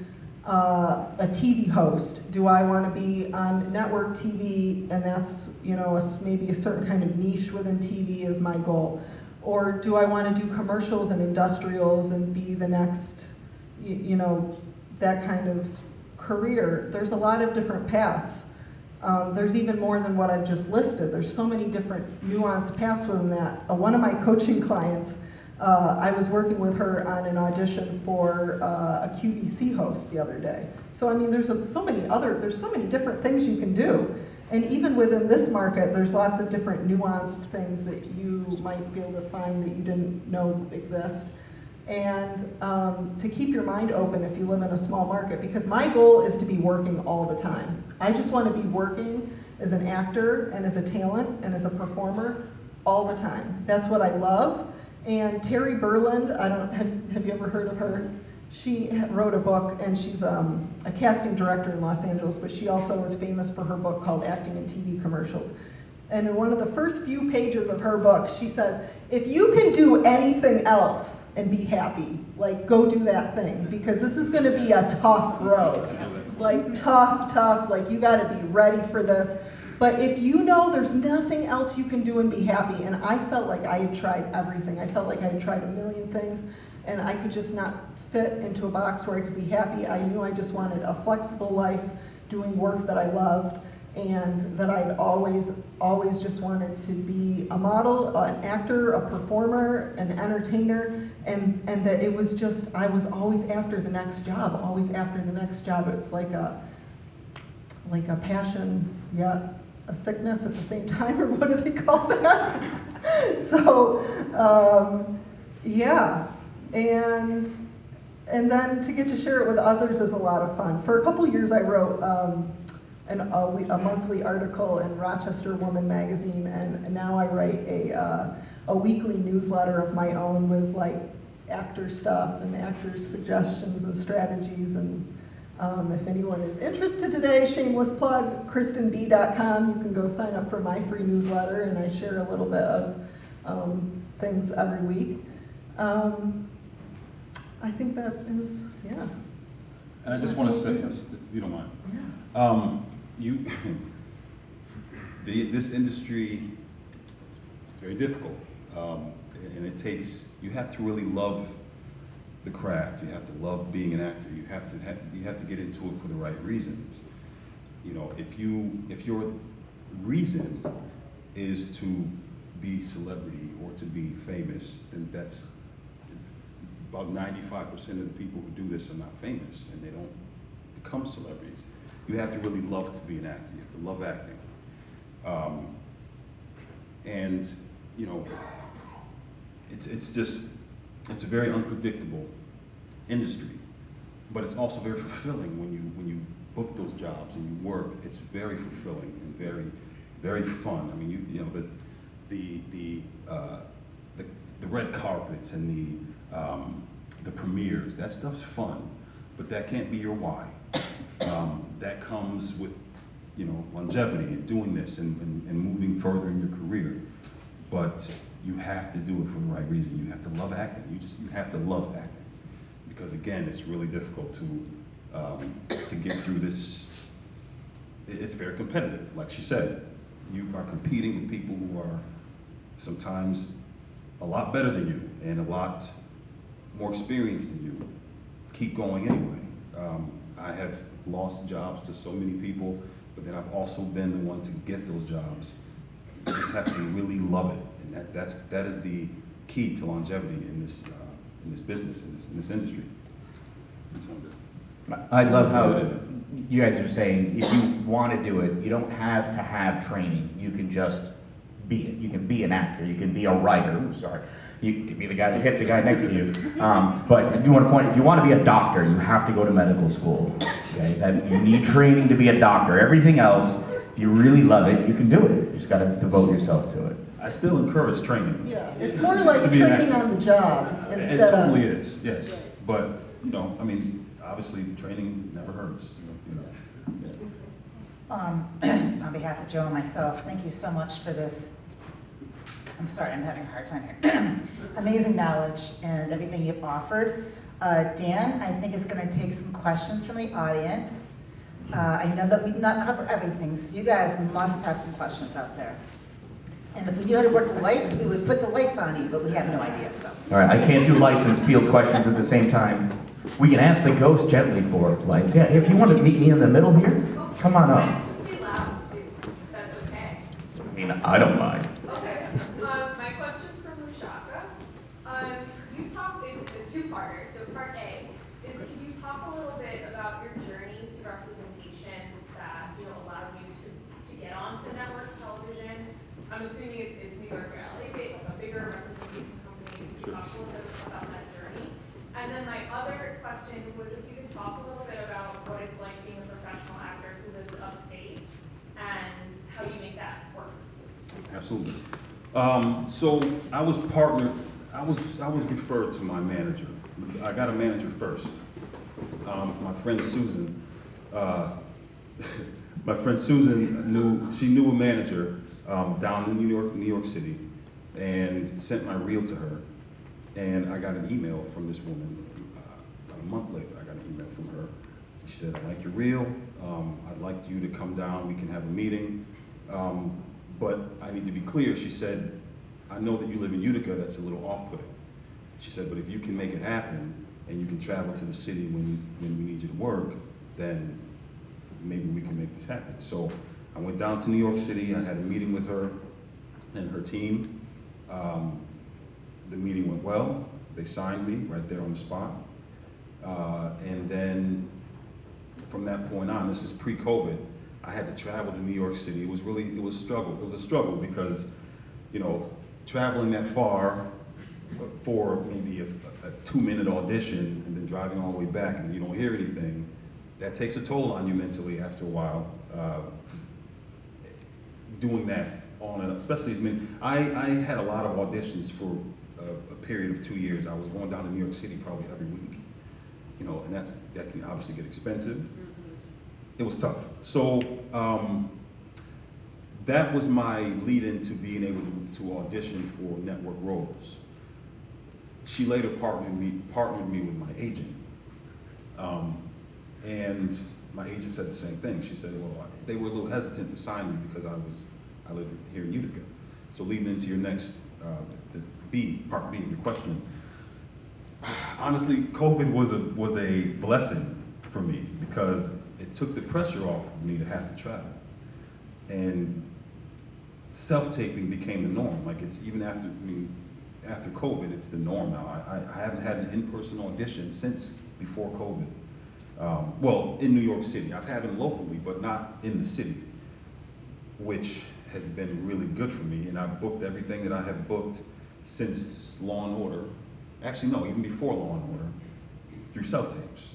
a TV host? Do I want to be on network TV, and that's, you know, maybe a certain kind of niche within TV is my goal? Or do I want to do commercials and industrials and be the next, you know, that kind of career? There's a lot of different paths. There's even more than what I've just listed. There's so many different nuanced paths within that. One of my coaching clients, I was working with her on an audition for a QVC host the other day. So I mean, there's so many different things you can do. And even within this market, there's lots of different nuanced things that you might be able to find that you didn't know exist. And to keep your mind open if you live in a small market, because my goal is to be working all the time. I just want to be working as an actor and as a talent and as a performer all the time. That's what I love. And Terry Berland, have you ever heard of her? She wrote a book, and she's a casting director in Los Angeles, but she also is famous for her book called Acting in TV Commercials. And in one of the first few pages of her book, she says, if you can do anything else and be happy, like go do that thing, because this is gonna be a tough road. Like tough, like you gotta be ready for this. But if you know there's nothing else you can do and be happy, and I felt like I had tried everything. I felt like I had tried a million things, and I could just not fit into a box where I could be happy. I knew I just wanted a flexible life, doing work that I loved, and that I'd always just wanted to be a model, an actor, a performer, an entertainer, and that it was just, I was always after the next job, always after the next job. It's like a passion, yet a sickness at the same time, or what do they call that? So, yeah, and then to get to share it with others is a lot of fun. For a couple years I wrote a monthly article in Rochester Woman magazine, and now I write a weekly newsletter of my own with like actor stuff and actors' suggestions and strategies. And if anyone is interested today, shameless plug, KristinB.com, you can go sign up for my free newsletter, and I share a little bit of things every week. I think that is, yeah. And I just want to say, just if you don't mind, Yeah. this industry, it's very difficult, and it takes, you have to really love the craft. You have to love being an actor. You have to get into it for the right reasons. You know, if your reason is to be celebrity or to be famous, then that's about 95% of the people who do this are not famous, and they don't become celebrities. You have to really love to be an actor. You have to love acting. And, you know, it's a very unpredictable industry, but it's also very fulfilling when you book those jobs and you work. It's very fulfilling and very, very fun. I mean, you know, the red carpets and the premieres, that stuff's fun, but that can't be your why. That comes with, you know, longevity and doing this and moving further in your career. But you have to do it for the right reason. You have to love acting. You have to love acting, because again, it's really difficult to get through this. It's very competitive. Like she said, you are competing with people who are sometimes a lot better than you and a lot more experienced than you. Keep going anyway. I have lost jobs to so many people, but then I've also been the one to get those jobs. You just have to really love it, and that is the key to longevity in this business, in this industry. I love how you guys are saying if you want to do it, you don't have to have training. You can just be it. You can be an actor. You can be a writer. You can be the guy that hits the guy next to you. But I do want to point, if you want to be a doctor, you have to go to medical school. Okay? You need training to be a doctor. Everything else, if you really love it, you can do it. You just got to devote yourself to it. I still encourage training. Yeah, it's more like training on the job instead of... It totally of... is, yes. But, you know, I mean, obviously training never hurts. You know. Yeah. On behalf of Joe and myself, thank you so much for this. I'm sorry, I'm having a hard time here. Amazing knowledge and everything you've offered. Dan, I think is going to take some questions from the audience. I know that we did not cover everything, so you guys must have some questions out there. And if we knew how to work the lights, we would put the lights on you, but we have no idea, so. All right, I can't do lights and field questions at the same time. We can ask the ghost gently for lights. Yeah, if you want to meet me in the middle here, come on up. Just be loud too, that's okay. I mean, I don't mind. Okay, my question's for Mu-Shaka. You talk, it's a two-parter, so part A is, can you talk a little bit about your journey to representation that, you know, allowed you to get onto network television? I'm assuming it's New York Reality, like a bigger representation company. Could you talk a little bit about that journey? And then my other question was if you could talk a little bit about what it's like being a professional actor who lives upstate and how you make that work. Absolutely. So I was partnered, I was referred to my manager. I got a manager first. My friend Susan, knew a manager down in New York City, and sent my reel to her. And I got an email from this woman. About a month later, I got an email from her. She said, "I like your reel. I'd like you to come down. We can have a meeting. But I need to be clear." She said, "I know that you live in Utica. That's a little off-putting." She said, "But if you can make it happen and you can travel to the city when we need you to work, then maybe we can make this happen." So I went down to New York City. I had a meeting with her and her team. The meeting went well. They signed me right there on the spot. And then from that point on, this is pre-COVID, I had to travel to New York City. It was a struggle because, traveling that far for maybe a 2-minute audition and then driving all the way back and you don't hear anything, that takes a toll on you mentally after a while. Doing that especially as many, I had a lot of auditions for a period of 2 years. I was going down to New York City probably every week, and that can obviously get expensive. It was tough. So that was my lead into being able to audition for network roles. She later partnered me with my agent. And my agent said the same thing. She said, well, they were a little hesitant to sign me because I live here in Utica. So leading into your next, part B of your question, honestly, COVID was a blessing for me because it took the pressure off of me to have to travel. And self-taping became the norm. Like it's even after COVID, it's the norm now. I haven't had an in-person audition since before COVID. Well, in New York City. I've had them locally, but not in the city, which has been really good for me. And I've booked everything that I have booked since Law and Order. Actually, no, even before Law and Order, through self-tapes.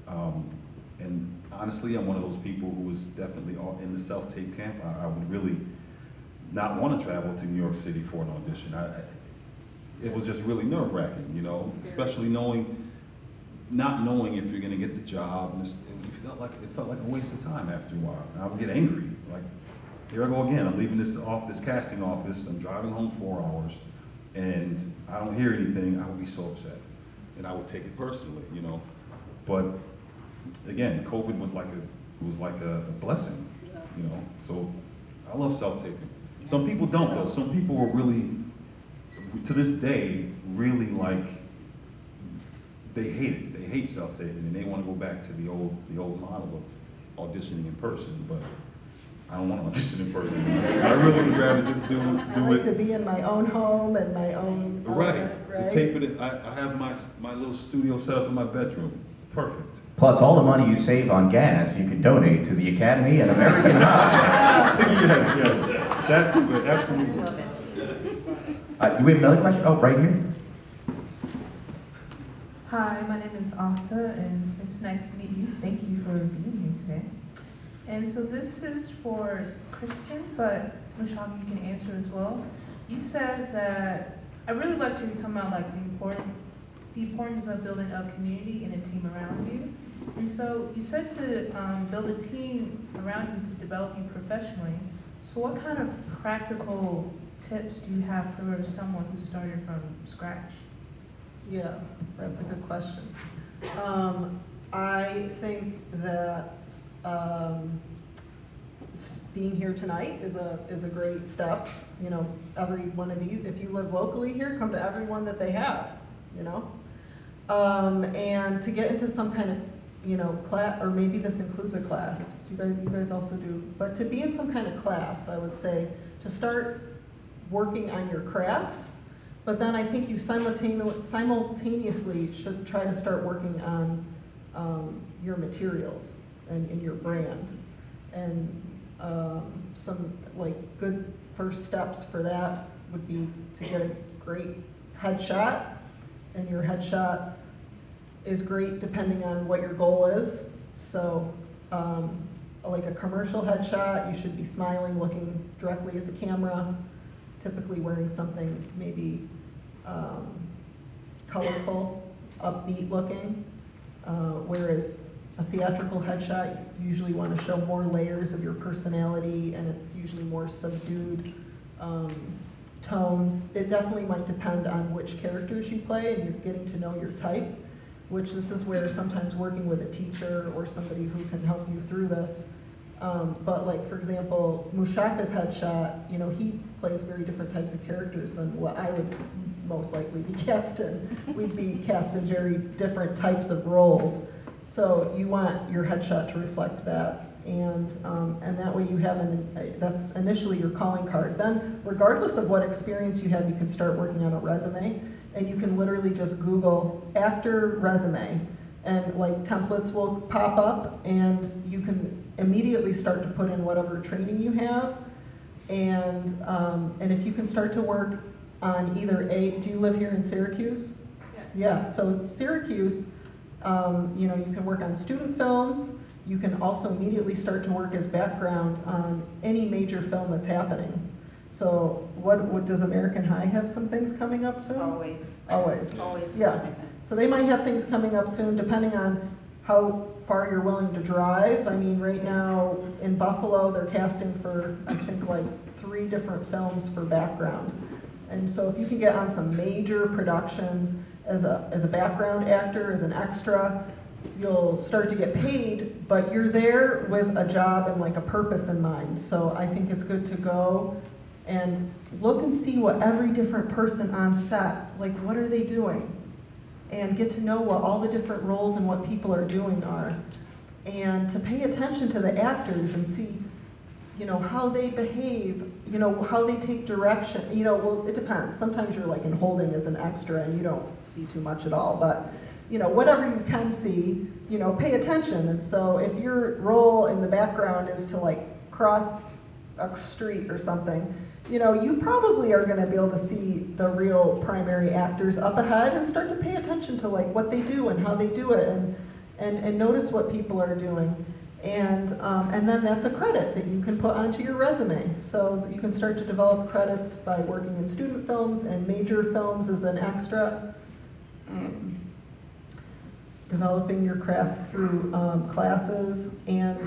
And honestly, I'm one of those people who was definitely in the self-tape camp. I would really not want to travel to New York City for an audition. It was just really nerve-wracking, especially not knowing if you're going to get the job. And it felt like a waste of time after a while. And I would get angry, like, here I go again. I'm leaving this casting office. I'm driving home 4 hours, and I don't hear anything. I would be so upset, and I would take it personally, But again, COVID was like a blessing, So I love self-taping. Some people don't though. Some people are really, to this day, really they hate it. They hate self-taping, and they want to go back to the old model of auditioning in person. But I don't want to audition in person. I really would rather just do I like it. to be in my own home and my own Right. right? Tape it. I have my little studio set up in my bedroom. Perfect. Plus, all the money you save on gas, you can donate to the Academy and American Idol. Yes. That too, absolutely. Love it. Do we have another question? Oh, right here. Hi, my name is Asa, and it's nice to meet you. Thank you for being here today. And so this is for Kristin, but Mu-Shaka, you can answer as well. You said that, I really liked you talking about like the importance of building a community and a team around you. And so you said to build a team around you to develop you professionally. So what kind of practical tips do you have for someone who started from scratch? Yeah, that's a good question. I think that being here tonight is a great step. Every one of these, if you live locally here, come to every one that they have, and to get into some kind of, class, or maybe this includes a class. You guys also do, but to be in some kind of class, I would say, to start working on your craft. But then I think you simultaneously should try to start working on your materials and your brand. And some like good first steps for that would be to get a great headshot, and your headshot is great depending on what your goal is. So like a commercial headshot, you should be smiling, looking directly at the camera, typically wearing something maybe colorful, upbeat looking, whereas a theatrical headshot, you usually want to show more layers of your personality, and it's usually more subdued tones. It definitely might depend on which characters you play, and you're getting to know your type, which this is where sometimes working with a teacher or somebody who can help you through this. But like, for example, Mu-Shaka's headshot, you know, he plays very different types of characters than what I would most likely be cast in. We'd be cast in very different types of roles. So you want your headshot to reflect that. And that way you have that's initially your calling card. Then, regardless of what experience you have, you can start working on a resume, and you can literally just Google actor resume, and like templates will pop up, and you can immediately start to put in whatever training you have. And if you can start to work on either do you live here in Syracuse? Yeah, so Syracuse, you know, you can work on student films. You can also immediately start to work as background on any major film that's happening. So what does American High have some things coming up soon? Always. Always. Always. Yeah. So they might have things coming up soon depending on how far you're willing to drive. I mean, right now in Buffalo, they're casting for, I think, like 3 different films for background. And so if you can get on some major productions as a background actor, as an extra, you'll start to get paid, but you're there with a job and like a purpose in mind. So I think it's good to go and look and see what every different person on set, like what are they doing? And get to know what all the different roles and what people are doing are. And to pay attention to the actors and see, you know, how they behave, you know, how they take direction. You know, well, it depends. Sometimes you're like in holding as an extra and you don't see too much at all, but you know, whatever you can see, you know, pay attention. And so if your role in the background is to like cross a street or something, you know, you probably are gonna be able to see the real primary actors up ahead and start to pay attention to like what they do and how they do it, and notice what people are doing. And then that's a credit that you can put onto your resume. So you can start to develop credits by working in student films and major films as an extra. Developing your craft through classes, and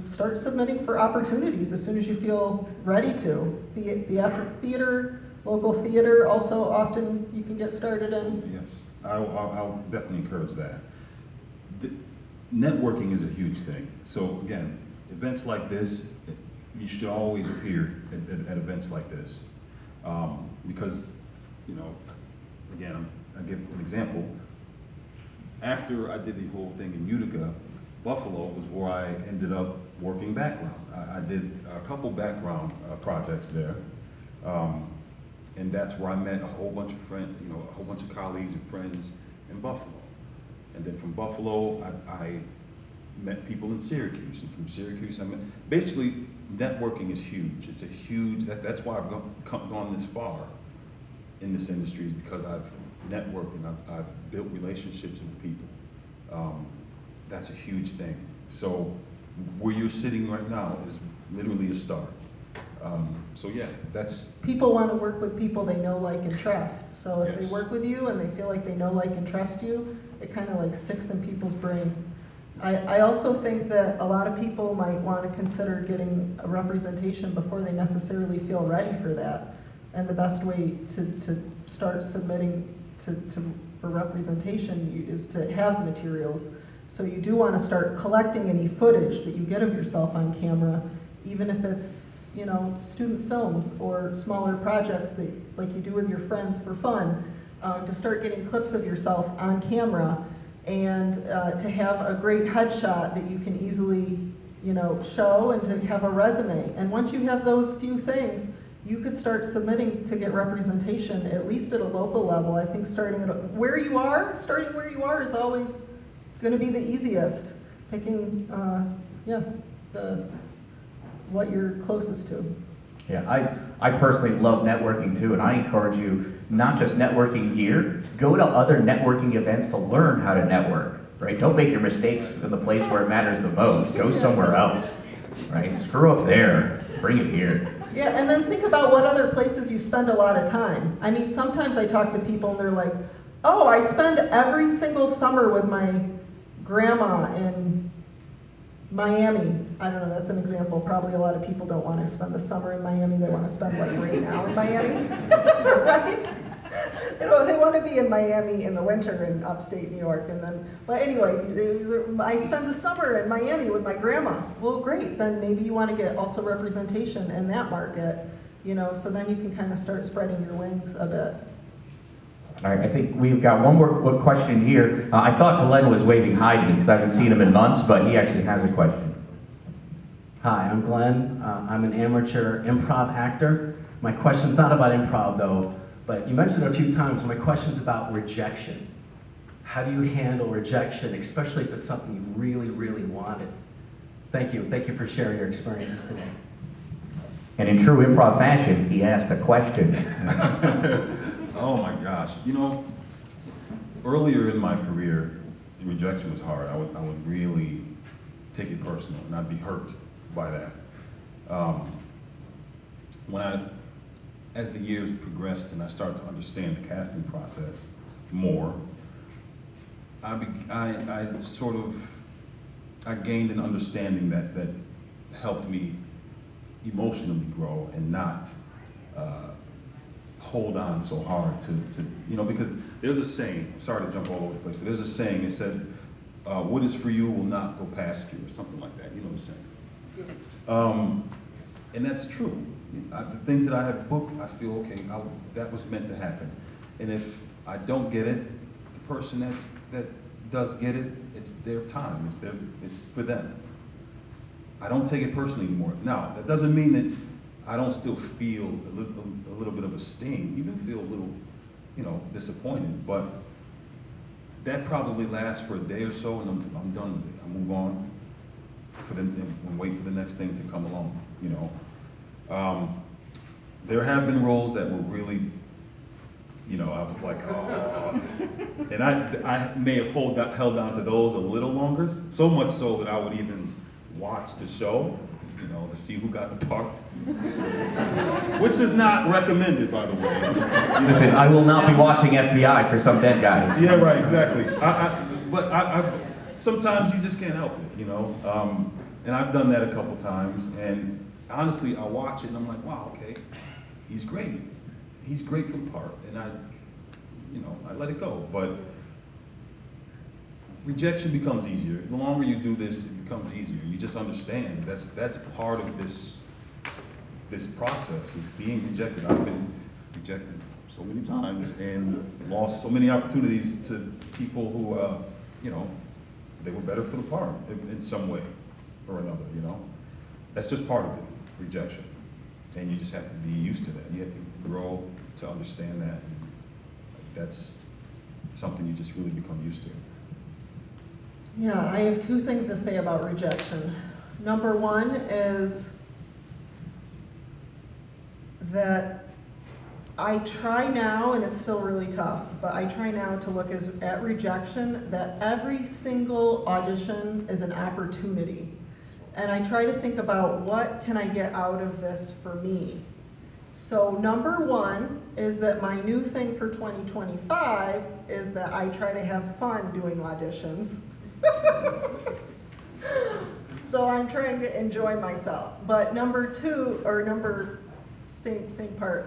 start submitting for opportunities as soon as you feel ready to. Theater, local theater, also often you can get started in. Yes, I'll definitely encourage that. Networking is a huge thing. So again, events like this, you should always appear at events like this. Because, you know, again, I'll give an example. After I did the whole thing in Utica, Buffalo was where I ended up working background. I did a couple background projects there, and that's where I met a whole bunch of friends, you know, a whole bunch of colleagues and friends in Buffalo. And then from Buffalo, I met people in Syracuse, and from Syracuse, I met. Basically, networking is huge. It's a huge. That's why I've gone this far in this industry, is because I've networked and I've built relationships with people. That's a huge thing. So where you're sitting right now is literally a start. So yeah, that's... People want to work with people they know, like, and trust. So if Yes. they work with you and they feel like they know, like, and trust you, it kind of like sticks in people's brain. I also think that a lot of people might want to consider getting a representation before they necessarily feel ready for that. And the best way to start submitting for representation is to have materials. So you do want to start collecting any footage that you get of yourself on camera, even if it's, you know, student films or smaller projects that like you do with your friends for fun, to start getting clips of yourself on camera, and to have a great headshot that you can easily, you know, show, and to have a resume. And once you have those few things, you could start submitting to get representation, at least at a local level. I think starting where you are is always going to be the easiest. Picking, what you're closest to. Yeah, I personally love networking too, and I encourage you, not just networking here, go to other networking events to learn how to network, right? Don't make your mistakes in the place where it matters the most. Go somewhere else, right? Screw up there, bring it here. Yeah, and then think about what other places you spend a lot of time. I mean, sometimes I talk to people and they're like, oh, I spend every single summer with my grandma in Miami. I don't know, that's an example. Probably a lot of people don't want to spend the summer in Miami. They want to spend like right now in Miami, right? You know, they want to be in Miami in the winter in upstate New York. And then, but anyway, I spend the summer in Miami with my grandma. Well, great. Then maybe you want to get also representation in that market, you know, so then you can kind of start spreading your wings a bit. All right, I think we've got one more question here. I thought Glenn was waving hi to me because I haven't seen him in months, but he actually has a question. Hi, I'm Glenn. I'm an amateur improv actor. My question's not about improv though, but you mentioned it a few times. My question's about rejection. How do you handle rejection, especially if it's something you really, really wanted? Thank you. Thank you for sharing your experiences today. And in true improv fashion, he asked a question. Oh my gosh. You know, earlier in my career, the rejection was hard. I would really take it personal and I'd be hurt by that. As the years progressed and I started to understand the casting process more, I gained an understanding that helped me emotionally grow and not hold on so hard to, you know, because there's a saying, sorry to jump all over the place, but there's a saying, it said, what is for you will not go past you, or something like that, you know the saying. And that's true. The things that I have booked, I feel, okay, that was meant to happen. And if I don't get it, the person that does get it, it's their time, it's for them. I don't take it personally anymore. Now, that doesn't mean that I don't still feel a little bit of a sting. You do feel a little, you know, disappointed, but that probably lasts for a day or so, and I'm done with it. I move on and wait for the next thing to come along. You know, there have been roles that were really, you know, I was like, oh, and I may have held on to those a little longer, so much so that I would even watch the show, you know, to see who got the part. Which is not recommended, by the way. Listen, I will not be watching FBI for some dead guy. Yeah, right, exactly. But sometimes you just can't help it, you know? And I've done that a couple times, and honestly, I watch it and I'm like, wow, okay, he's great. He's great for the part, and I let it go. But rejection becomes easier. The longer you do this, it becomes easier. You just understand that's part of this process, is being rejected. I've been rejected so many times and lost so many opportunities to people who, you know, they were better for the part in some way or another, you know. That's just part of it, rejection. And you just have to be used to that. You have to grow to understand that. And that's something you just really become used to. Yeah, I have two things to say about rejection. Number one is that I try now, and it's still really tough, but I try now to look at rejection, that every single audition is an opportunity. And I try to think about what can I get out of this for me. So number one is that my new thing for 2025 is that I try to have fun doing auditions. So I'm trying to enjoy myself. But number two, or same part,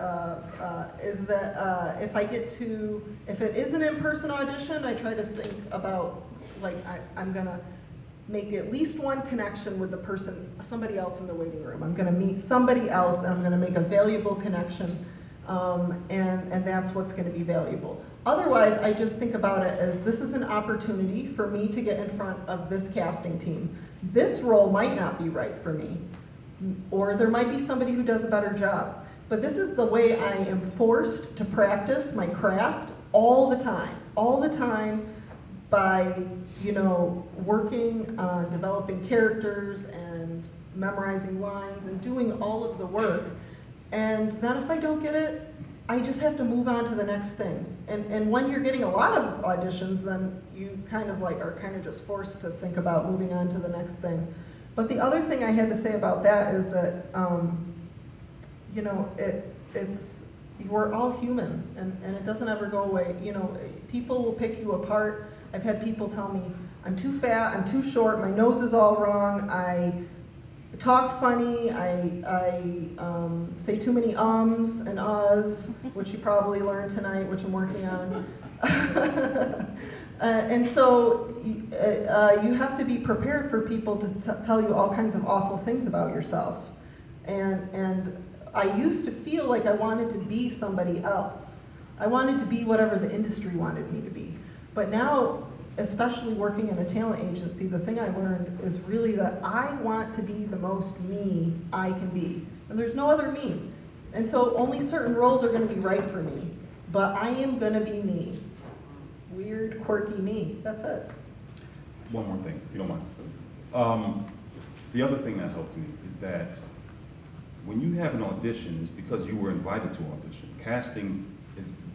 is that if it is an in-person audition, I try to think about, like, I'm gonna make at least one connection with the person, somebody else in the waiting room. I'm gonna meet somebody else, and I'm gonna make a valuable connection, and that's what's gonna be valuable. Otherwise, I just think about it as, this is an opportunity for me to get in front of this casting team. This role might not be right for me, or there might be somebody who does a better job. But this is the way I am forced to practice my craft all the time by, you know, working on developing characters and and memorizing lines and doing all of the work. And then if I don't get it, I just have to move on to the next thing. And when you're getting a lot of auditions, then you kind of like are kind of just forced to think about moving on to the next thing. But the other thing I had to say about that is that, you know, we're all human, and it doesn't ever go away. You know, people will pick you apart. I've had people tell me, I'm too fat, I'm too short, my nose is all wrong, I talk funny, I say too many ums and uhs, which you probably learned tonight, which I'm working on. And so you have to be prepared for people to tell you all kinds of awful things about yourself. And I used to feel like I wanted to be somebody else. I wanted to be whatever the industry wanted me to be. But now, especially working in a talent agency, the thing I learned is really that I want to be the most me I can be. And there's no other me. And so only certain roles are going to be right for me. But I am going to be me. Weird, quirky me. That's it. One more thing, if you don't mind. The other thing that helped me is that when you have an audition, it's because you were invited to audition. Casting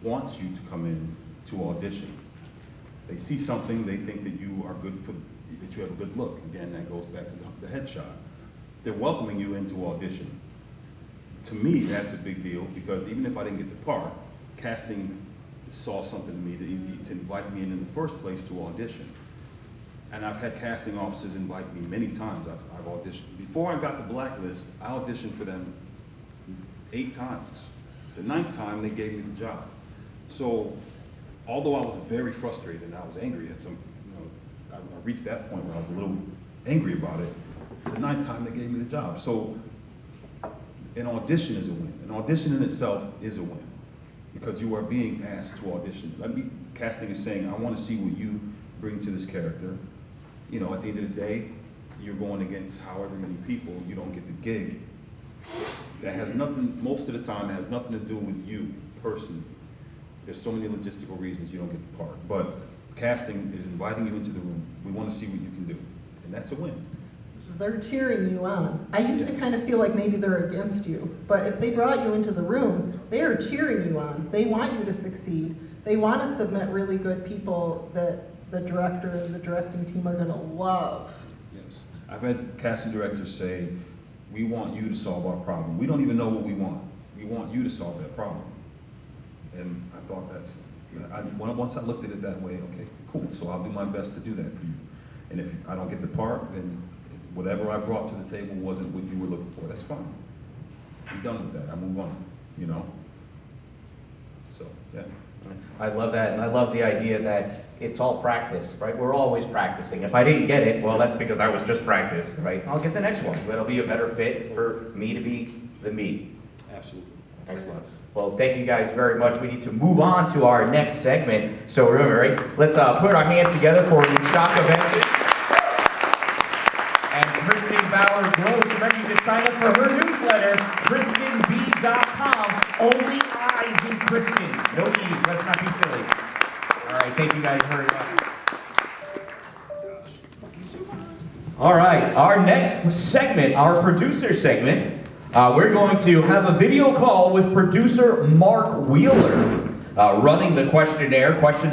wants you to come in to audition. They see something, they think that you are good for, that you have a good look. Again, that goes back to the headshot. They're welcoming you into audition. To me, that's a big deal, because even if I didn't get the part, casting saw something in me to invite me in the first place to audition. And I've had casting officers invite me many times. I've auditioned. Before I got the blacklist, I auditioned for them 8 times. The 9th time, they gave me the job. So, although I was very frustrated and I was angry at some, you know, I reached that point where I was a little angry about it. The 9th time, they gave me the job. So, an audition is a win. An audition in itself is a win, because you are being asked to audition. Casting is saying, I want to see what you bring to this character. You know, at the end of the day, you're going against however many people, you don't get the gig. That has nothing, most of the time, it has nothing to do with you personally. There's so many logistical reasons you don't get the part. But casting is inviting you into the room. We want to see what you can do. And that's a win. They're cheering you on. I used to kind of feel like maybe they're against you. But if they brought you into the room, they are cheering you on. They want you to succeed. They want to submit really good people that the director and the directing team are going to love. Yes. I've had casting directors say, we want you to solve our problem. We don't even know what we want. We want you to solve that problem. And I thought once I looked at it that way, okay, cool, so I'll do my best to do that for you. And if I don't get the part, then whatever I brought to the table wasn't what you were looking for. That's fine. I'm done with that. I move on, you know? So, yeah. I love that, and I love the idea that it's all practice, right? We're always practicing. If I didn't get it, well, that's because I was just practice, right? I'll get the next one. That'll be a better fit for me to be the me. Absolutely. Excellent. Well, thank you guys very much. We need to move on to our next segment. So remember, right? Let's put our hands together for Mu-Shaka, Benson. And Kristin Bauer-Gross. Remember, you can sign up for her newsletter, KristinB.com. Only I's in Kristin. No E's. Let's not be silly. All right. Thank you guys very much. All right. Our next segment, our producer segment, we're going to have a video call with producer Mark Wheeler running the questionnaire.